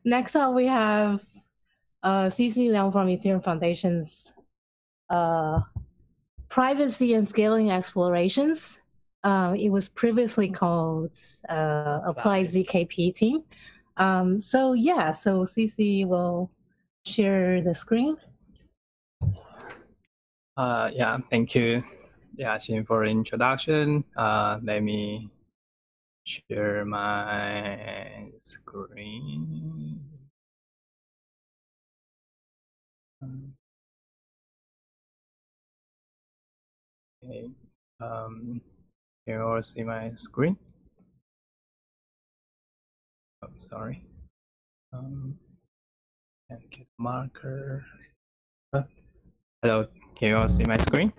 Next up, we have Cece Liang from Ethereum Foundation's Privacy and Scaling Explorations. It was previously called Apply ZKP team. So Cece will share the screen. Yeah, thank you, Xin, for the introduction. Let me share my screen. Okay. Can you all see my screen? Oh, sorry. And get marker. Hello, can you all see my screen?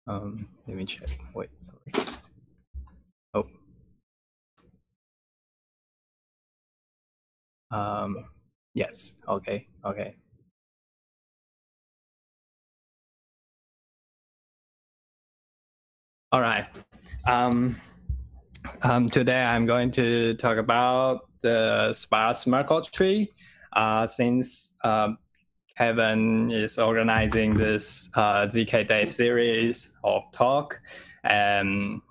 Let me check. Wait, sorry. Oh. Yes. Okay. Okay. All right. Today I'm going to talk about the Sparse Merkle tree. Since Kevin is organizing this ZK Day series of talk, and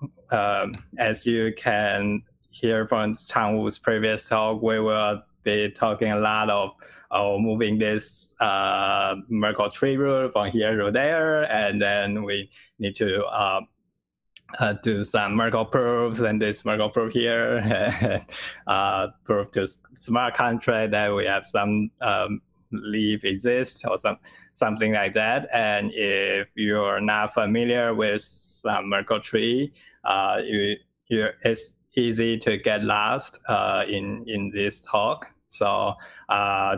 as you can hear from Changwu's previous talk, we will be talking a lot of moving this Merkle tree rule from here to there, and then we need to do some Merkle proofs, and this Merkle proof here, proof to smart contract that we have some leaf exists or something like that. And if you're not familiar with some Merkle tree, it's easy to get lost in this talk. So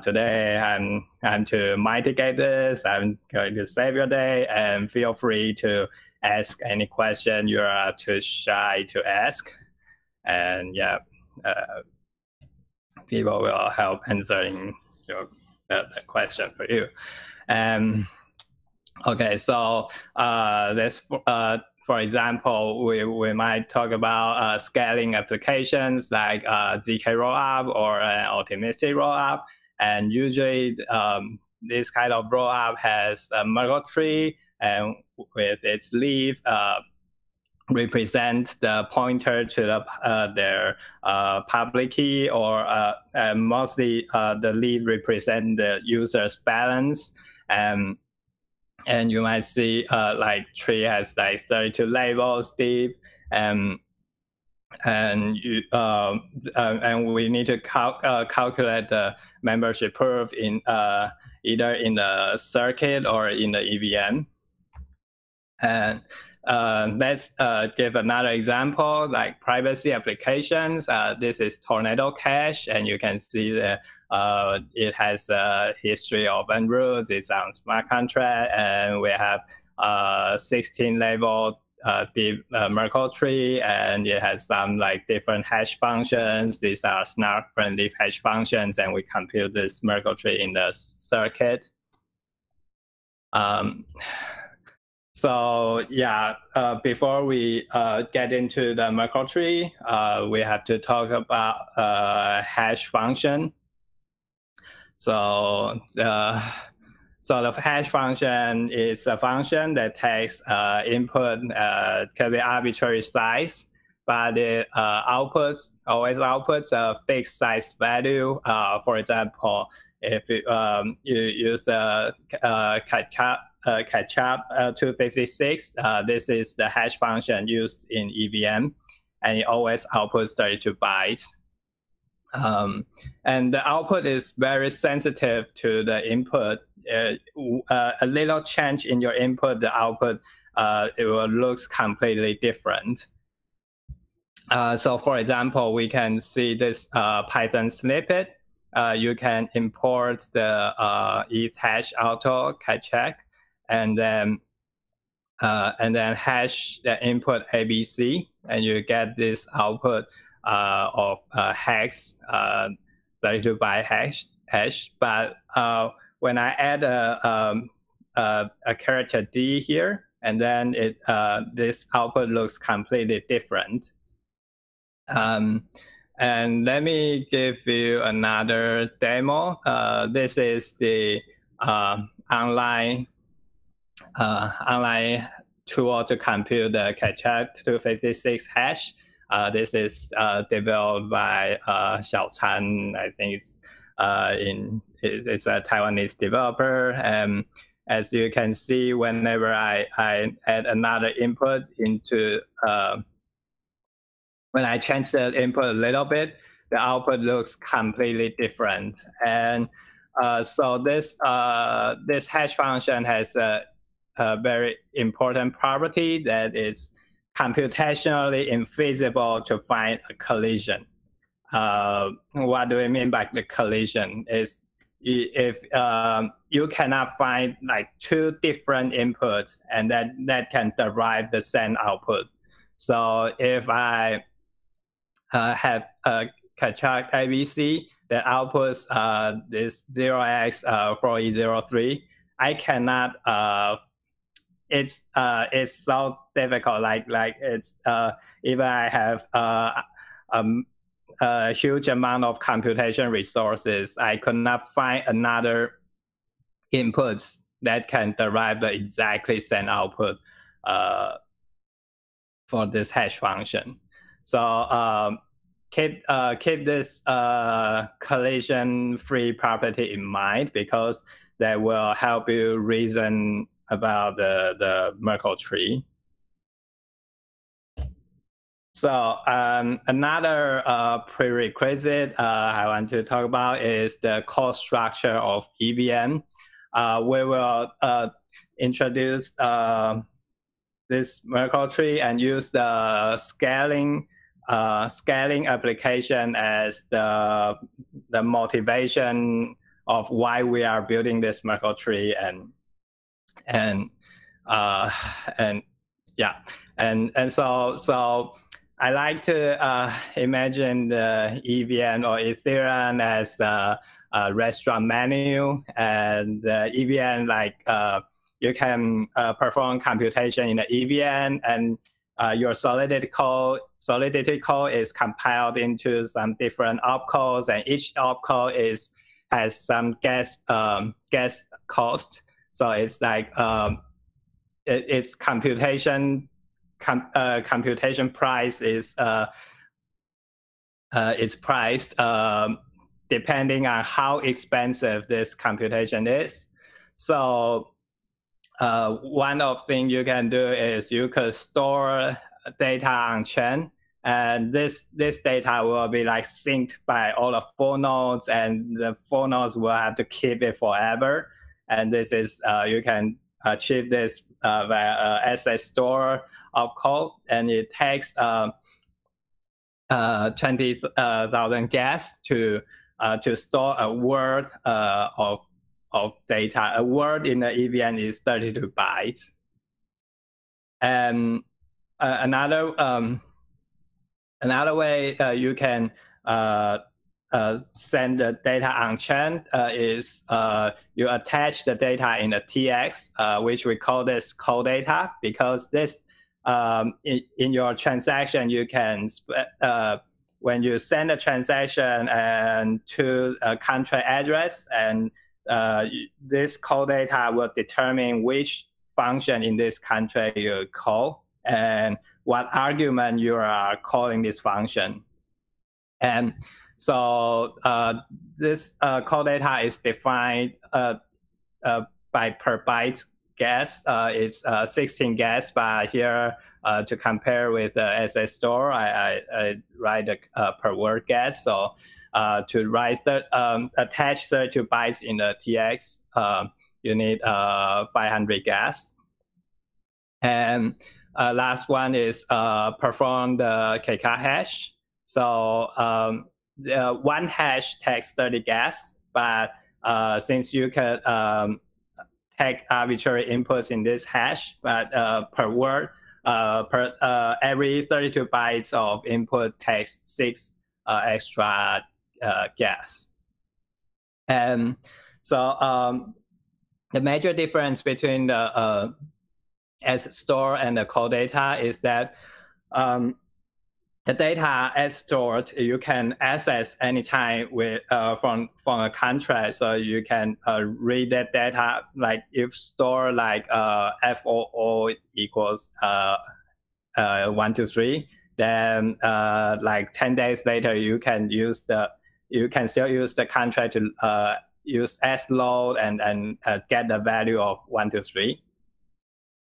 today I'm to mitigate this. I'm going to save your day, and feel free to ask any question you are too shy to ask. And yeah, people will help answering the question for you. Okay, so this for example, we might talk about scaling applications like ZK rollup or an optimistic rollup. And usually this kind of rollup has a Merkle tree, and with its leaf represent the pointer to their public key, or mostly the leaf represent the user's balance. And you might see like tree has like 32 labels deep, and we need to calculate the membership proof in either in the circuit or in the EVM. And let's give another example, like privacy applications. This is Tornado Cache, and you can see that it has a history of unroots. It's on smart contract, and we have 16 labeled deep Merkle tree, and it has some like different hash functions. These are snark friendly hash functions, and we compute this Merkle tree in the circuit. So yeah, before we get into the Merkle tree, we have to talk about hash function. So the hash function is a function that takes input, can be arbitrary size, but it always outputs a fixed size value. For example, if you use the catch-up 256, this is the hash function used in EVM, and it always outputs 32 bytes. And the output is very sensitive to the input. A little change in your input, the output, it will look completely different. So for example, we can see this Python snippet. You can import the ETH hash auto check, and then hash the input ABC, and you get this output of hex 32 byte hash. But when I add a character D here, and then this output looks completely different. And let me give you another demo. This is the online tool to compute the Chih-Cheng 256 hash. This is developed by Xiaochan. I think it's a Taiwanese developer. And as you can see, whenever I add another input into when I change the input a little bit, the output looks completely different. And so this hash function has a very important property that is computationally infeasible to find a collision. What do we mean by the collision? Is if you cannot find like two different inputs and that can derive the same output. So if I have a Chih-Cheng ABC that outputs this 0x4803, I cannot. It's so difficult. Like it's if I have a huge amount of computation resources, I could not find another inputs that can derive the exactly same output for this hash function. So keep this collision-free property in mind, because that will help you reason about the Merkle tree. So another prerequisite I want to talk about is the cost structure of EVM. We will introduce this Merkle tree and use the scaling application as the motivation of why we are building this Merkle tree, and so I like to imagine the EVM or Ethereum as a restaurant menu, and the EVM like you can perform computation in the EVM, and your Solidity code is compiled into some different opcodes, and each opcode has some gas cost. So it's like its computation price is it's priced depending on how expensive this computation is. So one of things you can do is you could store data on chain, and this data will be like synced by all the full nodes, and the full nodes will have to keep it forever. And this is you can achieve this via asset store opcode, and it takes 20,000 gas to store a word of data. A word in the EVM is 32 bytes. And another way you can send the data on chain is you attach the data in a TX, which we call this cold data, because this in your transaction you can when you send a transaction and to a contract address, and this cold data will determine which function in this contract you call and what argument you are calling this function. And so this cold data is defined by per byte gas. It's 16 gas, but here to compare with SS store, I write per word gas. So to write attach 32 bytes in the TX, you need 500 gas. And last one is perform the KK hash. So one hash takes 30 gas, but since you can take arbitrary inputs in this hash, but per word, every 32 bytes of input takes 6 extra gas. And so the major difference between the asset store and the cold data is that the data as stored, you can access anytime with from a contract. So you can read that data, like if store like FOO equals 1, 2, 3, then like 10 days later you can still use the contract to use as load and get the value of 1, 2, 3.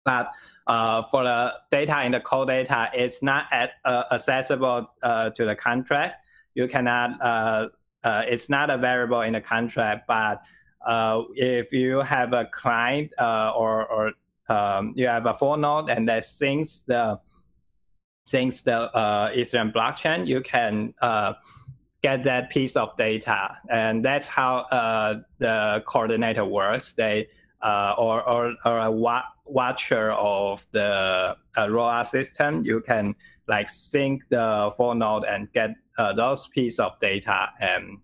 But for the data in the cold data, it's not accessible to the contract. You cannot. It's not a variable in the contract. But if you have a client or you have a full node and that syncs the Ethereum blockchain, you can get that piece of data, and that's how the coordinator works. They or a watcher of the ROA system, you can like sync the full node and get those piece of data, and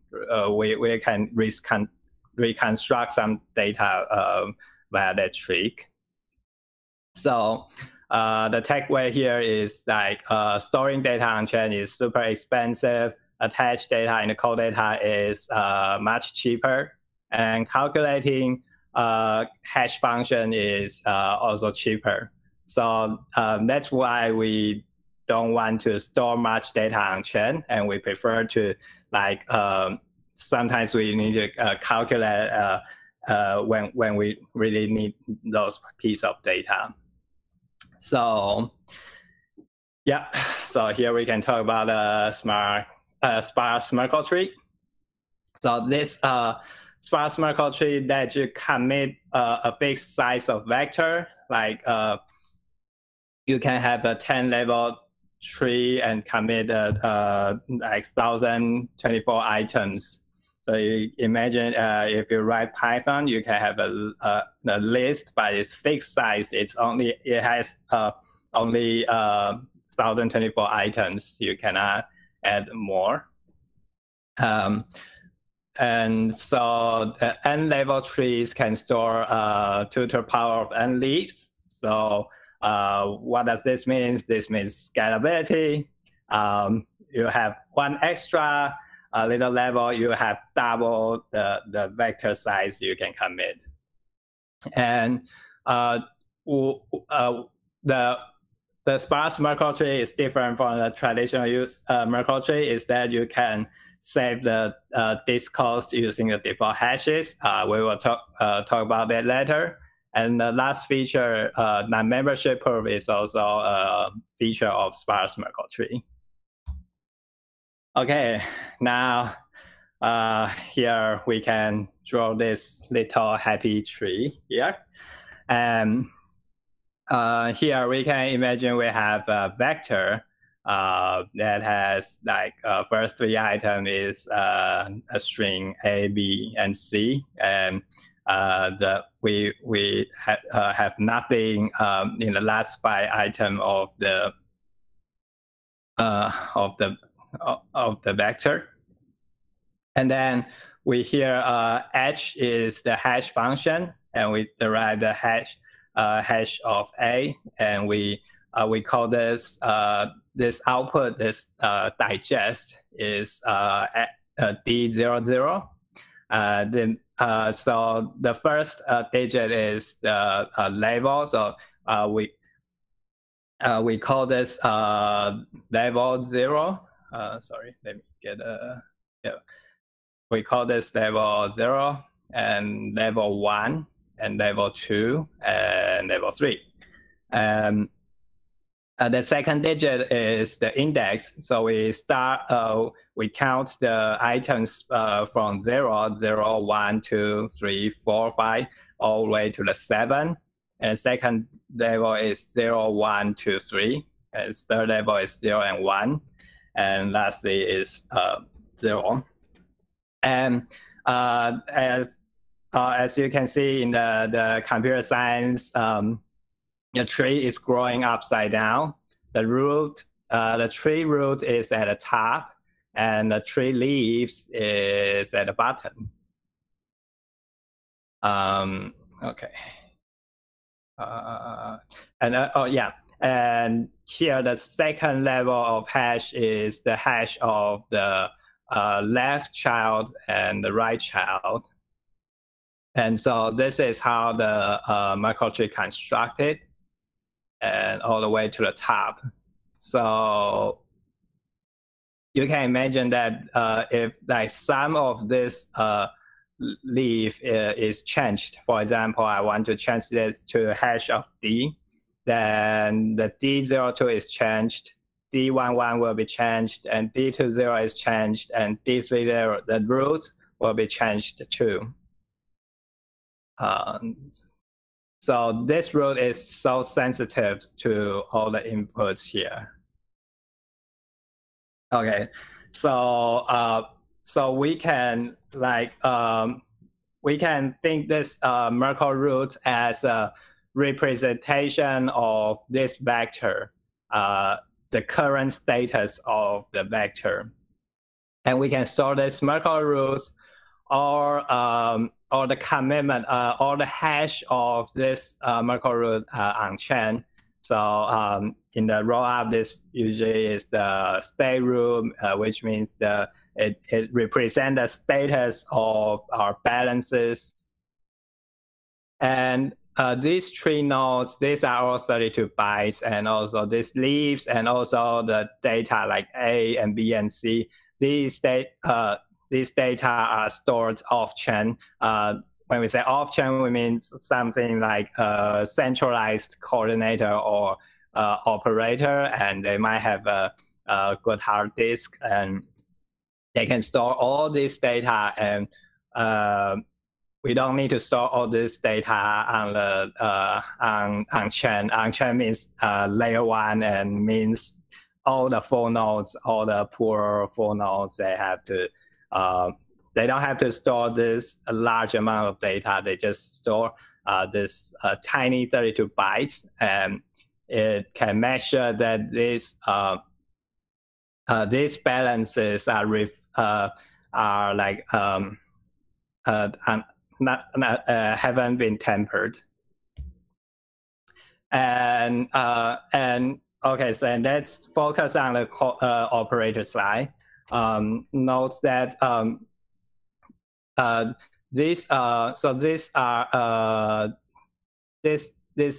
we can reconstruct some data via that trick. So the takeaway here is like storing data on chain is super expensive. Attached data in the cold data is much cheaper, and calculating hash function is also cheaper. So that's why we don't want to store much data on chain, and we prefer to like sometimes we need to calculate when we really need those piece of data. So yeah, so here we can talk about Sparse Merkle tree. So this Sparse Merkle tree that you commit a fixed size of vector, like you can have a 10 level tree and commit like 1024 items. So you imagine if you write Python, you can have a list, but it's fixed size. It has only 1024 items. You cannot add more. And so n level trees can store 2 to the power of n leaves. So what does this mean? This means scalability. You have one extra little level, you have double the vector size you can commit. And the Sparse Merkle tree is different from the traditional Merkle tree, is that you can save the disk cost using the default hashes. We will talk about that later. And the last feature, non-membership proof, is also a feature of Sparse Merkle tree. Okay, now here we can draw this little happy tree here. And here we can imagine we have a vector that has like first 3 items is a string A, B, and C, and we have nothing in the last 5 items of the vector. And then we here h is the hash function, and we derive the hash of A, and we call this this output, this digest is D00. So the first digit is the label. So we call this level 0. Sorry, let me get yeah. We call this level 0, and level 1, and level 2, and level 3. The second digit is the index. So we count the items from 0, 0, 1, 2, 3, 4, 5, all the way to the 7. And second level is 0, 1, 2, 3. And third level is 0 and 1. And lastly is 0. And as you can see in the computer science, the tree is growing upside down. The tree root is at the top, and the tree leaves is at the bottom. Okay. And here, the second level of hash is the hash of the left child and the right child. And so this is how the Merkle tree constructed, and all the way to the top. So you can imagine that if like some of this leaf is changed, for example, I want to change this to a hash of D, then the D02 is changed, D11 will be changed, and D20 is changed, and D30, the root, will be changed too. So this root is so sensitive to all the inputs here. Okay, so so we can like we can think this Merkle root as a representation of this vector, the current status of the vector, and we can store this Merkle root or the commitment or the hash of this Merkle root on chain. So in the rollup, this usually is the state root, which means it represents the status of our balances. And these three nodes, these are all 32 bytes, and also these leaves, and also the data like A and B and C. These data are stored off-chain. When we say off-chain, we mean something like a centralized coordinator or operator, and they might have a good hard disk, and they can store all this data. And we don't need to store all this data on the on chain. On chain means layer 1, and means all the 4 nodes, all the poor 4 nodes, they have to. They don't have to store this large amount of data. They just store this tiny 32 bytes, and it can measure that these balances are like haven't been tampered. And okay, so let's focus on the operator side. Note that this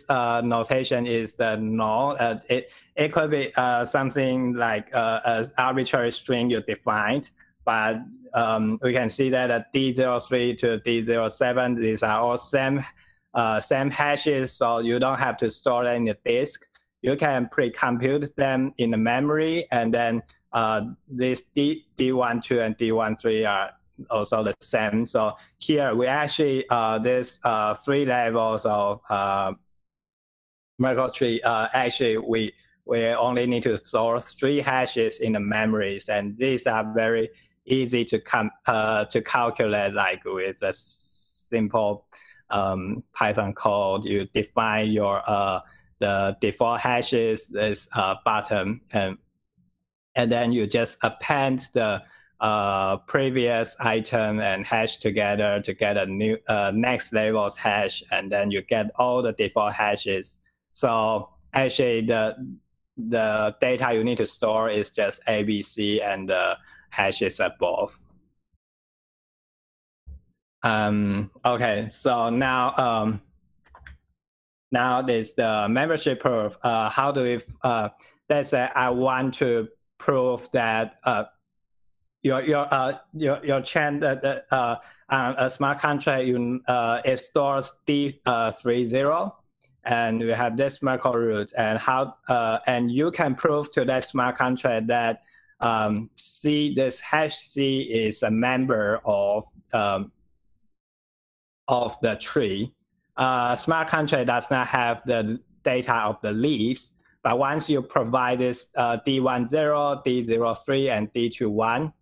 notation is the null. It could be something like an arbitrary string you defined, but we can see that at D03 to D07, these are all same hashes, so you don't have to store them in the disk. You can pre-compute them in the memory, and then these D12 and D13 are also the same. So here we actually this 3 levels of Merkle tree. Actually, we only need to store 3 hashes in the memories, and these are very easy to calculate, like with a simple Python code. You define your the default hashes, this bottom, and then you just append the previous item and hash together to get a new next level's hash, and then you get all the default hashes. So actually the data you need to store is just A, B, C, and the hashes above. Okay, so now now there's the membership proof. How do we let's say I want to prove that your chain a smart contract it stores D30, and we have this Merkle root, and how and you can prove to that smart contract that C, this hash C, is a member of the tree. Smart contract does not have the data of the leaves, but once you provide this D10, D03, and D21,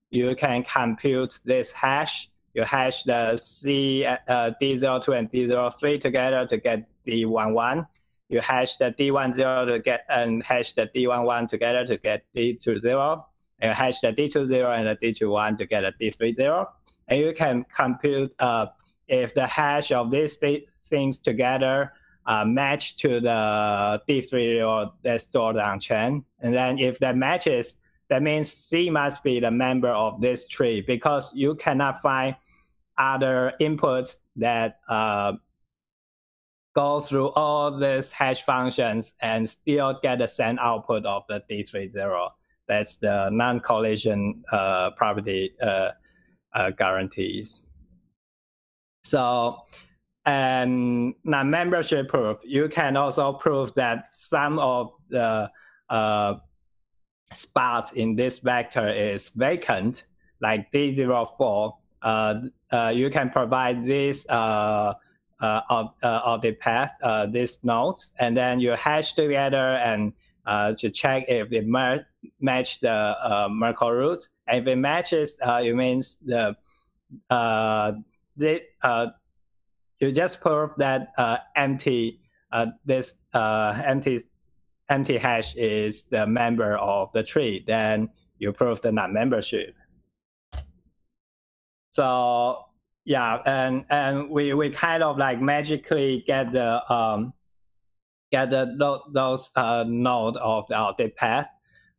you can compute this hash. You hash the C, D02 and D03 together to get D11. You hash the D10 to get, and hash the D11 together to get D20. And you hash the D20 and the D21 to get a D30. And you can compute if the hash of these things together match to the D3 that's stored on chain. And then if that matches, that means C must be the member of this tree, because you cannot find other inputs that go through all these hash functions and still get the same output of the D30. That's the non-collision property guarantees. So, and non-membership proof, you can also prove that some of the spots in this vector is vacant, like D04. You can provide this audit path, these nodes, and then you hash together and to check if it match the Merkle root. And if it matches, it means you just prove that empty hash is the member of the tree. Then you prove the non-membership. So yeah, and we kind of like magically get the those node of the audit path,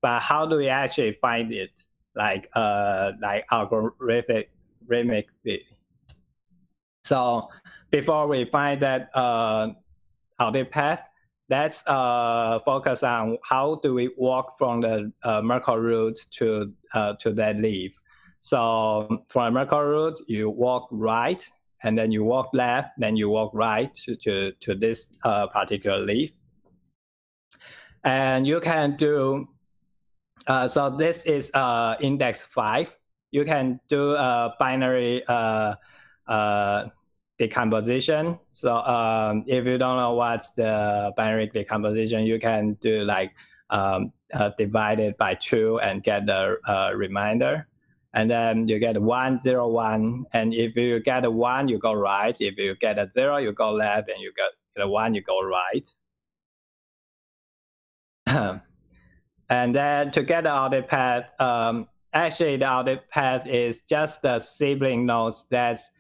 but how do we actually find it? Like algorithmically. So before we find that audit path, let's focus on how do we walk from the Merkle root to that leaf. So from Merkle root, you walk right, and then you walk left, then you walk right to this particular leaf. And you can do, so this is index 5. You can do a binary decomposition. So if you don't know what's the binary decomposition, you can do like divide it by 2 and get the remainder. And then you get 1, 0, 1. And if you get a 1, you go right. If you get a 0, you go left. And you get a 1, you go right. And then to get the audit path, actually the audit path is just the sibling nodes that's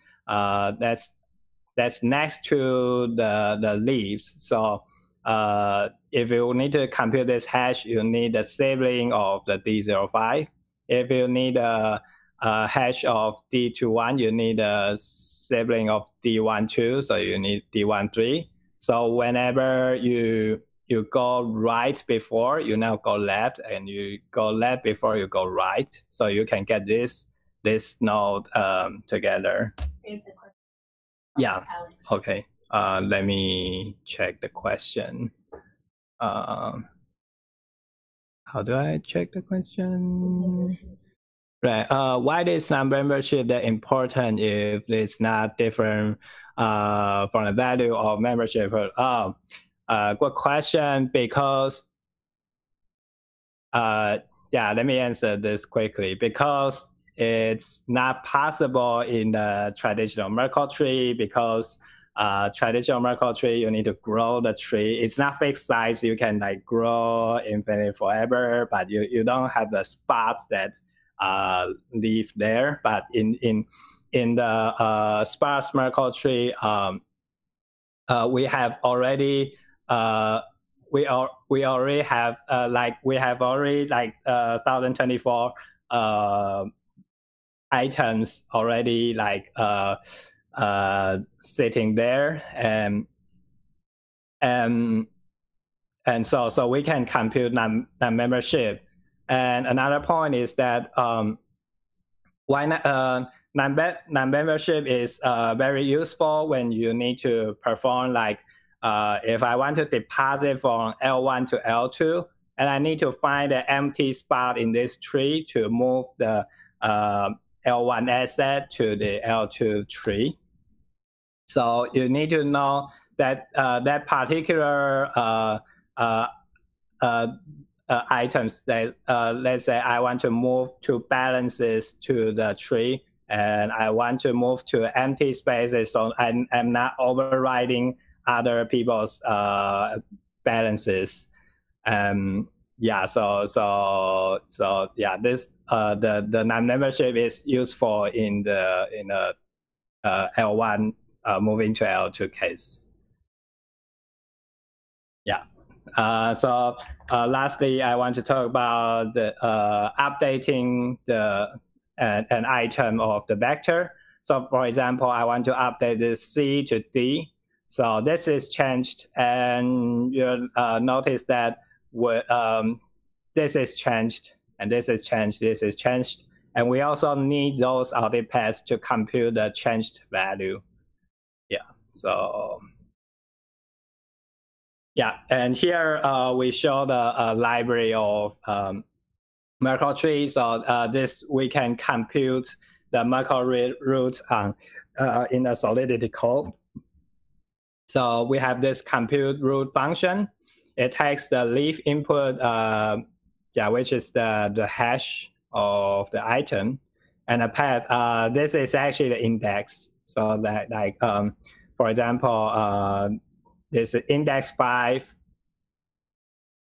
next to the leaves. So if you need to compute this hash, you need a sibling of the D05. If you need a hash of D21, you need a sibling of D12, so you need D13. So whenever you go right before, you now go left, and you go left before you go right. So you can get this node together. There's a question. Yeah. Alex. Okay. Let me check the question. How do I check the question? Right. Why is non-membership that important if it's not different from the value of membership? Good question. Because yeah, let me answer this quickly. Because it's not possible in the traditional Merkle tree, because traditional Merkle tree, you need to grow the tree. It's not fixed size. You can like grow infinitely forever, but you don't have the spots that live there. But in the sparse Merkle tree, we have already we already have 1024 items already like sitting there, and so we can compute non-membership. And another point is that why not non-membership is very useful when you need to perform like if I want to deposit from L1 to L2, and I need to find an empty spot in this tree to move the L1 asset to the L2 tree. So you need to know that that particular items that let's say I want to move two balances to the tree, and I want to move to empty spaces, so I'm not overriding other people's balances. Yeah, so yeah, this the non-membership is useful in the L1 moving to L2 case. Yeah. So lastly, I want to talk about the, updating an item of the vector. So for example, I want to update this C to D. So this is changed, and you'll notice that this is changed, and this is changed, this is changed. And we also need those audit paths to compute the changed value. Yeah, so yeah, and here we show the library of Merkle tree. So this we can compute the Merkle root in the Solidity code. So we have this compute root function. It takes the leaf input, which is the hash of the item, and a path. This is actually the index. So that, like, for example, this is index 5,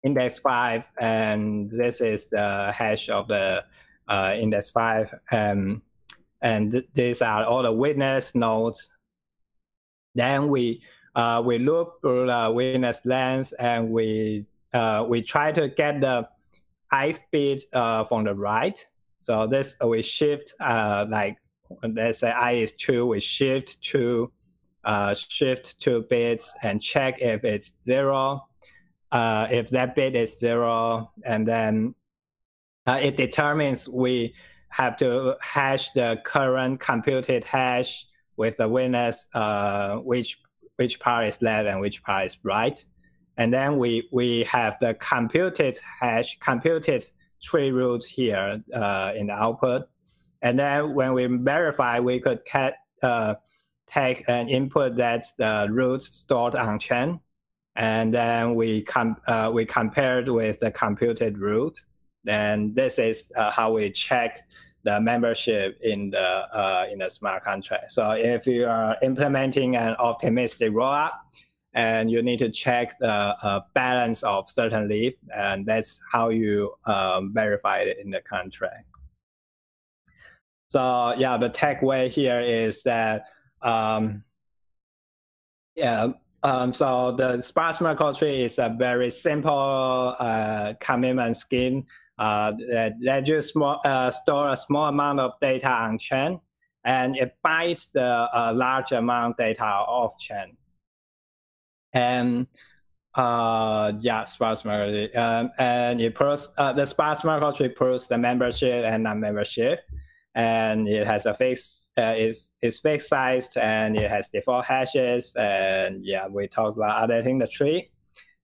and this is the hash of the index 5, and these are all the witness nodes. Then we loop through the witness length, and we try to get the ith bit from the right. So this we shift, like, let's say I is 2, we shift 2 bits and check if it's 0. If that bit is 0, and then it determines we have to hash the current computed hash with the witness, which part is left and which part is right. And then we have the computed hash, computed tree root here in the output. And then when we verify, we could take an input that's the root stored on chain, and then we compared with the computed root. Then this is how we check the membership in the smart contract. So if you are implementing an optimistic rollup, and you need to check the balance of certain leaf, and that's how you verify it in the contract. So yeah, the takeaway here is that so the Sparse Merkle tree is a very simple commitment scheme that you store a small amount of data on chain, and it binds the large amount of data off chain. And Sparse Merkle, and it proves the Sparse Merkle tree proves the membership and non-membership, and it has a fixed is fixed sized, and it has default hashes, and yeah, we talked about updating the tree.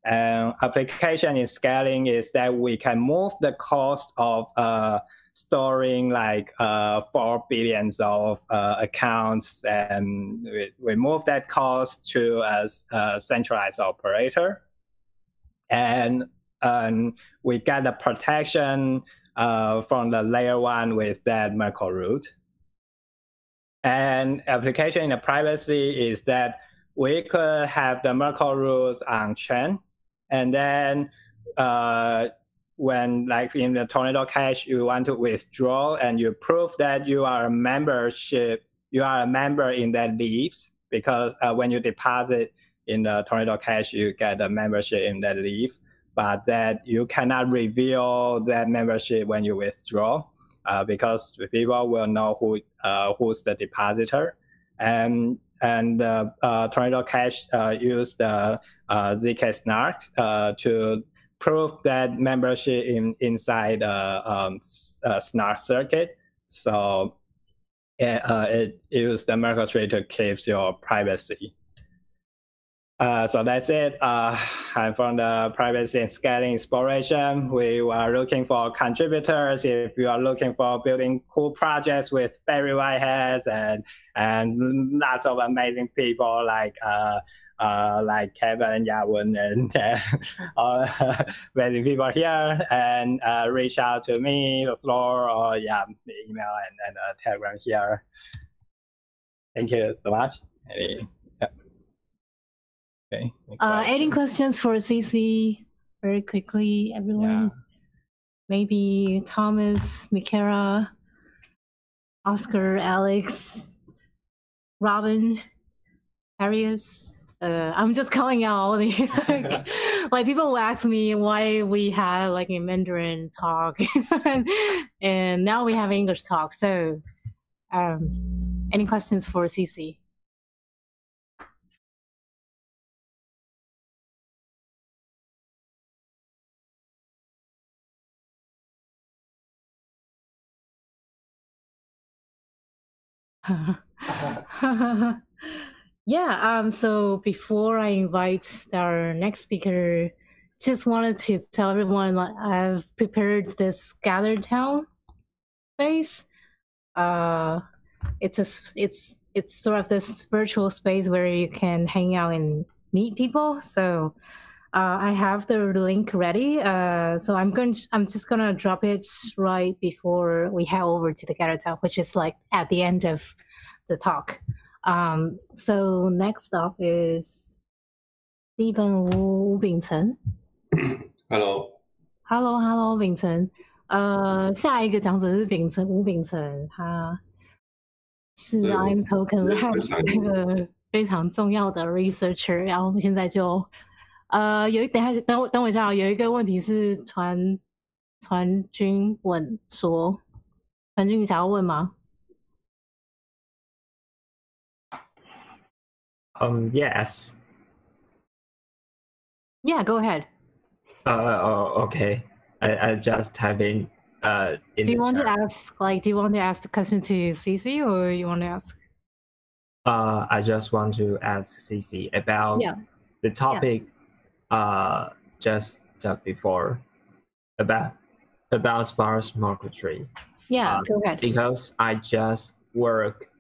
Application in scaling is that we can move the cost of storing like 4 billion of accounts, and we move that cost to a centralized operator, and we get the protection from the layer 1 with that Merkle root. And application in the privacy is that we could have the Merkle root on chain, and then when, like in the Tornado Cash, you want to withdraw, and you prove that you are a member in that leaves, because when you deposit in the Tornado Cash, you get a membership in that leaf, but that you cannot reveal that membership when you withdraw, because people will know who's the depositor. And Tornado Cash use the ZK snark to prove that membership inside snark circuit. So it uses the Merkle tree to keep your privacy. So that's it. And from the privacy and scaling exploration, we are looking for contributors. If you are looking for building cool projects with very white hats and lots of amazing people like Kevin and Yawun and all amazing people here, and reach out to me, the floor, or email and Telegram here. Thank you so much. Okay. Any questions for Cece very quickly, everyone? Yeah. Maybe Thomas, Mikera, Oscar, Alex, Robin, Arius. I'm just calling out all the like people will ask me why we had like a Mandarin talk, and now we have English talk. So, any questions for Cece? Yeah, so before I invite our next speaker, just wanted to tell everyone like I've prepared this gathered town space. It's sort of this virtual space where you can hang out and meet people. So I have the link ready. So I'm just gonna drop it right before we head over to the gathered town, which is like at the end of the talk. So next up is Stephen Wu Bingchen. Hello， 秉承。下一个讲者是吴秉承，他是 I'm Token Labs 一个非常重要的 researcher。然后我们现在就等我一下，有一个问题是传君问说，传君你想要问吗？Yes. Yeah, go ahead. Okay. I just type in. Do you want to ask the question to Cece, or you want to ask? I just want to ask Cece about the topic. Just before about sparse Merkle tree. Yeah, go ahead. Because I just work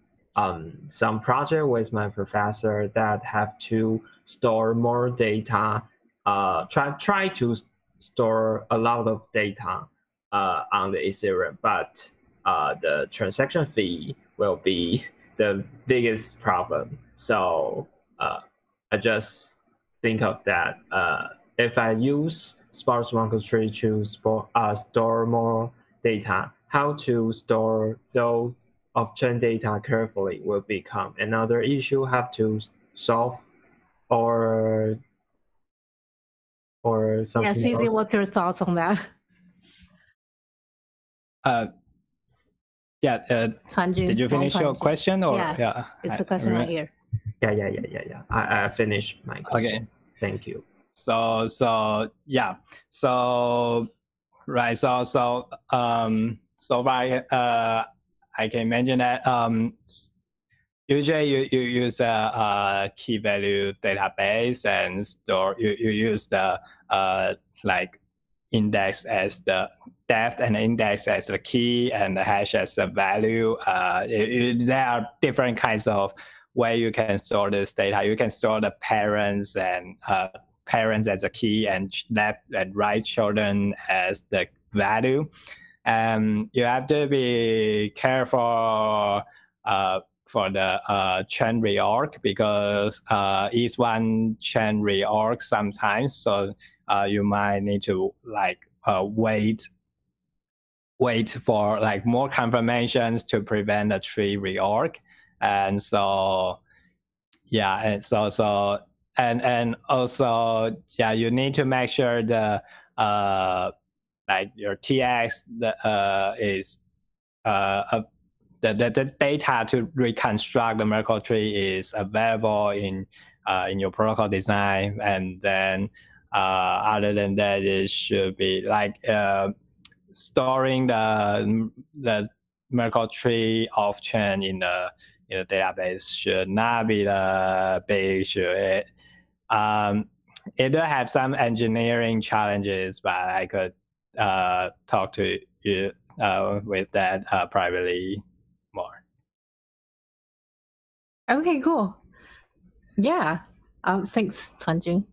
some project with my professor that have to store more data. Try to store a lot of data on the Ethereum, but the transaction fee will be the biggest problem. So I just think of that. If I use sparse Merkle tree to store more data, how to store those off-chain data carefully will become another issue have to solve, or something else. Cece, what's your thoughts on that? Did you finish your question? Or it's the question right here. Yeah. I finished my question. Okay. Thank you. So I can mention that usually you use a key value database and you use the like index as the depth and index as the key and the hash as the value. There are different kinds of way you can store this data. You can store the parents and parents as a key and left and right children as the value. You have to be careful for the chain reorg, because each one chain reorg sometimes, so you might need to like wait for like more confirmations to prevent a tree reorg. And so and also you need to make sure the like your TX is the data to reconstruct the Merkle tree is available in your protocol design. And then other than that, it should be like storing the Merkle tree off chain in the database should not be the big issue. It does have some engineering challenges, but I could talk to you with that privately more. Okay, cool. Yeah. Thanks, Chuanjun.